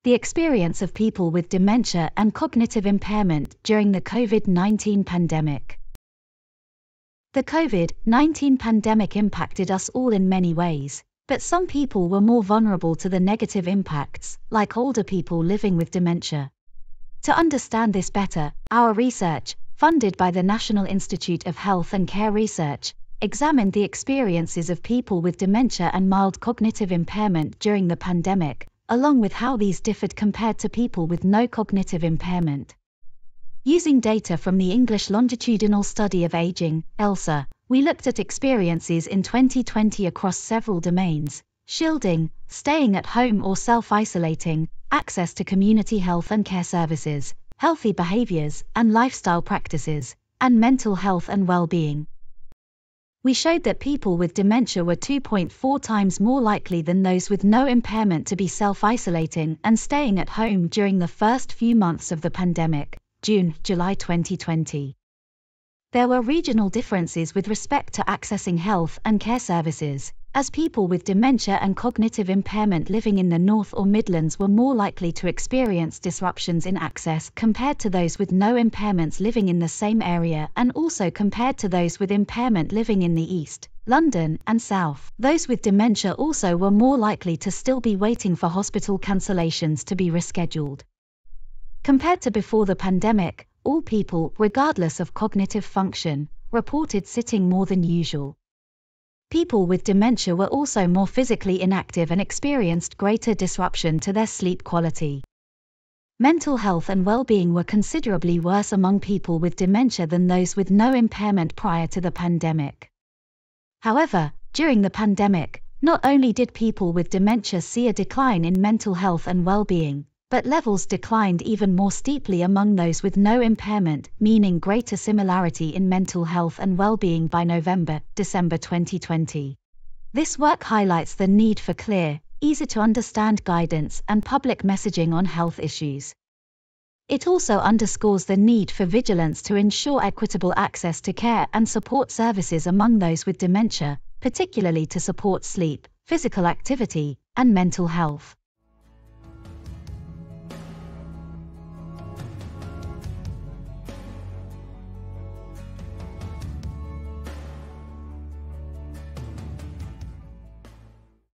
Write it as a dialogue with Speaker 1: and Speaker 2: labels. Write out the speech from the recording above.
Speaker 1: the experience of people with dementia and cognitive impairment during the COVID-19 pandemic. The COVID-19 pandemic impacted us all in many ways, but some people were more vulnerable to the negative impacts, like older people living with dementia. To understand this better, our research, funded by the National Institute of Health and Care Research, examined the experiences of people with dementia and mild cognitive impairment during the pandemic, along with how these differed compared to people with no cognitive impairment. Using data from the English Longitudinal Study of Aging, ELSA, we looked at experiences in 2020 across several domains: shielding, staying at home or self-isolating, access to community health and care services, healthy behaviors and lifestyle practices, and mental health and well-being. We showed that people with dementia were 2.4 times more likely than those with no impairment to be self-isolating and staying at home during the first few months of the pandemic, June-July 2020. There were regional differences with respect to accessing health and care services, as people with dementia and cognitive impairment living in the North or Midlands were more likely to experience disruptions in access compared to those with no impairments living in the same area, and also compared to those with impairment living in the East, London, and South. Those with dementia also were more likely to still be waiting for hospital cancellations to be rescheduled. Compared to before the pandemic, all people, regardless of cognitive function, reported sitting more than usual. People with dementia were also more physically inactive and experienced greater disruption to their sleep quality. Mental health and well-being were considerably worse among people with dementia than those with no impairment prior to the pandemic. However, during the pandemic, not only did people with dementia see a decline in mental health and well-being, but levels declined even more steeply among those with no impairment, meaning greater similarity in mental health and well-being by November-December 2020. This work highlights the need for clear, easy-to-understand guidance and public messaging on health issues. It also underscores the need for vigilance to ensure equitable access to care and support services among those with dementia, particularly to support sleep, physical activity, and mental health.